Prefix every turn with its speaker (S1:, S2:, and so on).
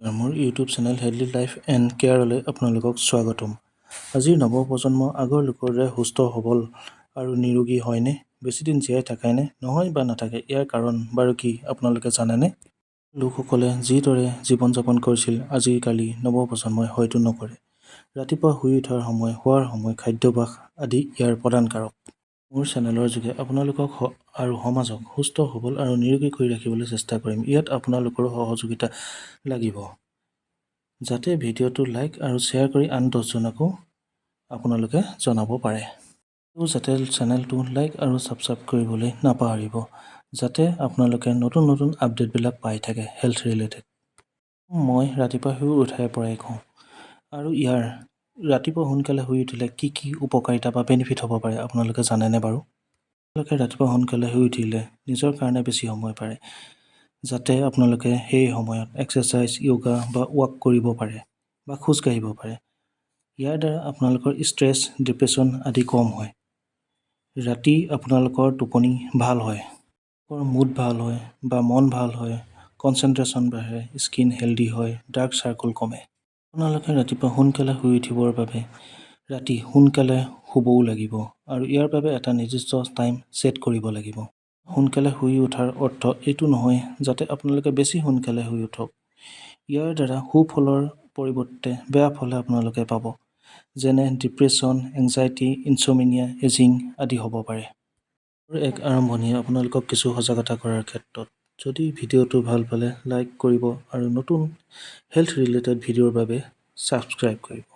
S1: মোৰ YouTube channel healthy life and কেয়াৰলৈ আপোনালোকক স্বাগতম। আজিৰ নৱপ্ৰজন্ম আগৰ লোকৰ দৰে সুস্থ সবল আৰু নিৰোগী হয়নে? বেছিদিন জীয়াই থাকেনে? নহয় বা নাথাকে? ইয়াৰ কাৰণ বাৰু কি আপোনালোকে জানেনে? লোকসকলে যিদৰে জীৱন যাপন কৰিছিল আজিকালি নৱপ্ৰজন্মই হয়তো নকৰে। ৰাতিপুৱা শুই উঠাৰ সময়, শোৱাৰ সময়, খাদ্যাভ্যাস আদি ইয়াৰ প্ৰধান কাৰক। মোৰ চেনেলৰ যোগে আপোনালোকক আৰু সমাজক সুস্থ সবল আৰু নিৰোগী কৰি ৰাখিবলৈ চেষ্টা কৰিম। ইয়াত আপোনালোকৰো সহযোগিতা লাগিব। যাতে ভিডিঅ'টো লাইক আৰু শ্বেয়াৰ কৰি আন 10জনকো আপোনালোকে জনাব পাৰে। আৰু যাতে চেনেলটো লাইক আৰু ছাবস্ক্ৰাইব কৰিবলৈ নাপাহৰিব, যাতে আপোনালোকে নতুন নতুন আপডেটবিলাক পাই থাকে হেল্থ ৰিলেটেড। মই ৰাতিপুৱা শুই উঠাৰ পৰাই কওঁ, আৰু ইয়াৰ ৰাতিপুৱা সোনকালে শুই উঠিলে কি কি উপকাৰিতা বা বেনিফিট হ'ব পাৰে আপোনালোকে জানেনে বাৰু? আপোনালোকে ৰাতিপুৱা সোনকালে শুই উঠিলে নিজৰ কাৰণে বেছি সময় পাৰে, যাতে আপোনালোকে সেই সময়ত এক্সাৰচাইজ, য়োগা বা ৱাক কৰিব পাৰে বা খোজ কাঢ়িব পাৰে। ইয়াৰ দ্বাৰা আপোনালোকৰ ষ্ট্ৰেছ, ডিপ্ৰেশ্যন আদি কম হয়। ৰাতি আপোনালোকৰ টোপনি ভাল হয়, মুড ভাল হয় বা মন ভাল হয়, কনচেনট্ৰেশ্যন বাঢ়ে, স্কিন হেল্ডি হয়, ডাৰ্ক চাৰ্কল কমে। আপোনালোকে ৰাতিপুৱা সোনকালে শুই উঠিবৰ বাবে ৰাতি সোনকালে শুবও লাগিব আৰু ইয়াৰ বাবে এটা নিৰ্দিষ্ট টাইম ছেট কৰিব লাগিব। সোনকালে শুই উঠাৰ অৰ্থ এইটো নহয় যাতে আপোনালোকে বেছি সোনকালে শুই উঠক। ইয়াৰ দ্বাৰা সুফলৰ পৰিৱৰ্তে বেয়া ফল আপোনালোকে পাব, যেনে ডিপ্ৰেশ্যন, এংজাইটি, ইনছ'মিনিয়া, এজিং আদি হ'ব পাৰে। এক আৰম্ভণিয়ে আপোনালোকক কিছু সজাগতা কৰাৰ ক্ষেত্ৰত। যদি ভিডিঅ'টো ভাল পালে লাইক কৰিব আৰু নতুন হেল্থ ৰিলেটেড ভিডিঅ'ৰ বাবে ছাবস্ক্ৰাইব কৰিব।